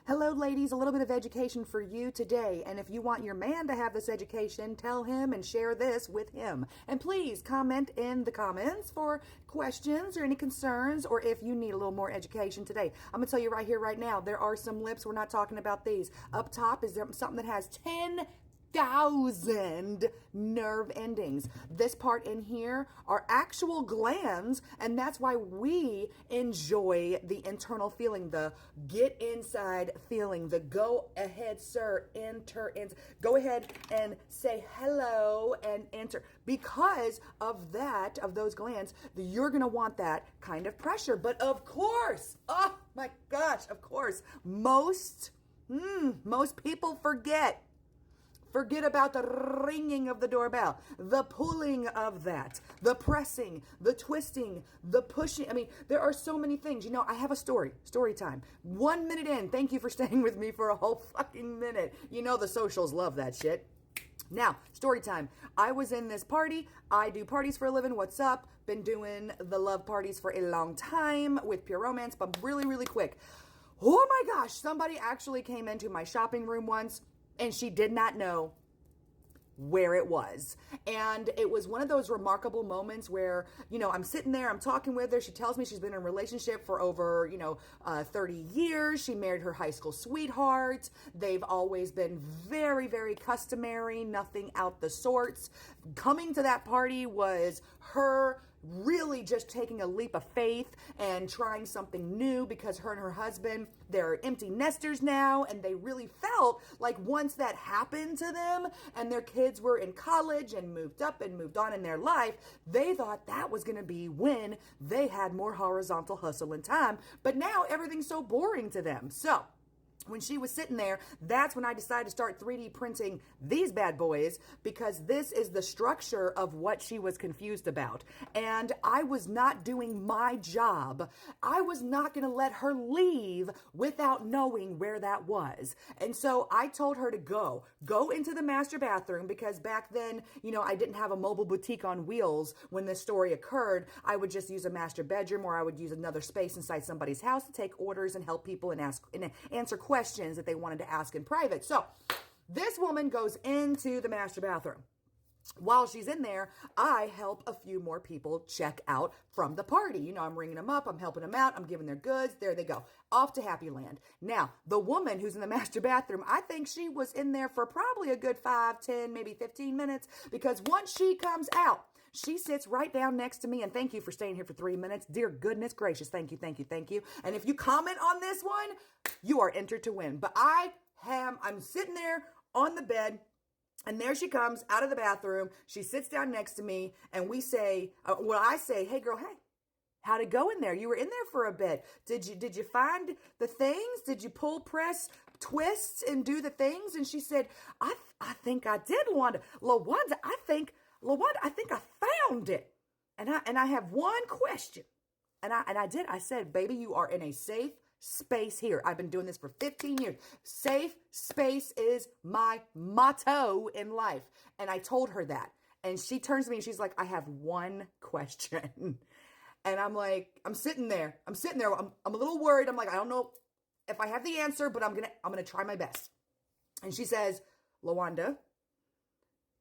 Hello, ladies, a little bit of education for you today. And if you want your man to have this education, tell him and share this with him. And please comment in the comments for questions or any concerns, or if you need a little more education today. I'm going to tell you right here, right now, there are some lips. We're not talking about these. Up top is there something that has 10,000 nerve endings. This part in here are actual glands, and that's why we enjoy the internal feeling, the get inside feeling, the go ahead, sir, enter in. Go ahead and say hello and enter. Because of that, of those glands, you're gonna want that kind of pressure. But of course, oh my gosh, of course, most people forget. Forget about the ringing of the doorbell, the pulling of that, the pressing, the twisting, the pushing. I mean, there are so many things. You know, I have a story time. 1 minute in. Thank you for staying with me for a whole fucking minute. You know the socials love that shit. Now, story time. I was in this party. I do parties for a living. What's up? Been doing the love parties for a long time with Pure Romance, but really, really quick. Oh my gosh, somebody actually came into my shopping room once, and she did not know where it was. And it was one of those remarkable moments where, you know, I'm sitting there, I'm talking with her. She tells me she's been in a relationship for over, 30 years. She married her high school sweetheart. They've always been very, very customary, nothing out the sorts. Coming to that party was her really just taking a leap of faith and trying something new, because her and her husband, they're empty nesters now, and they really felt like once that happened to them and their kids were in college and moved up and moved on in their life, they thought that was going to be when they had more horizontal hustle and time. But now everything's so boring to them. So when she was sitting there, that's when I decided to start 3D printing these bad boys, because this is the structure of what she was confused about. And I was not doing my job. I was not going to let her leave without knowing where that was. And so I told her to go into the master bathroom, because back then, I didn't have a mobile boutique on wheels when this story occurred. I would just use a master bedroom, or I would use another space inside somebody's house to take orders and help people and answer questions that they wanted to ask in private. So this woman goes into the master bathroom. While she's in there, I help a few more people check out from the party. I'm ringing them up. I'm helping them out. I'm giving their goods. There they go. Off to Happy Land. Now, the woman who's in the master bathroom, I think she was in there for probably a good 5, 10, maybe 15 minutes, because once she comes out, she sits right down next to me, and thank you for staying here for 3 minutes. Dear goodness gracious. Thank you, thank you, thank you. And if you comment on this one, you are entered to win. But I'm sitting there on the bed, and there she comes out of the bathroom. She sits down next to me, and I say, hey girl, hey, how'd it go in there? You were in there for a bit. Did you find the things? Did you pull, press, twist, and do the things? And she said, I think I did, LaWanda. I think I found it. And I have one question. And I said, baby, you are in a safe space here. I've been doing this for 15 years. Safe space is my motto in life. And I told her that. And she turns to me and she's like, I have one question. And I'm like, I'm sitting there. I'm a little worried. I'm like, I don't know if I have the answer, but I'm going to try my best. And she says, LaWanda,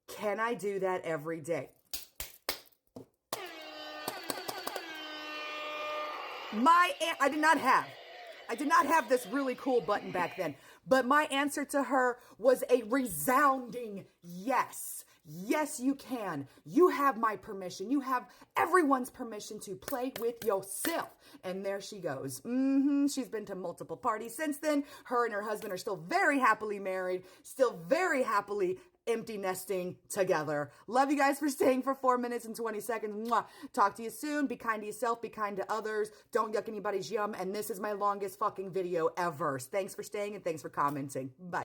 can I do that every day? I did not have this really cool button back then, but my answer to her was a resounding yes. Yes, you can. You have my permission. You have everyone's permission to play with yourself. And there she goes. She's been to multiple parties since then. Her and her husband are still very happily married, still very happily empty nesting together. Love you guys for staying for 4 minutes and 20 seconds. Mwah. Talk to you soon. Be kind to yourself. Be kind to others. Don't yuck anybody's yum. And this is my longest fucking video ever. Thanks for staying and thanks for commenting. Bye.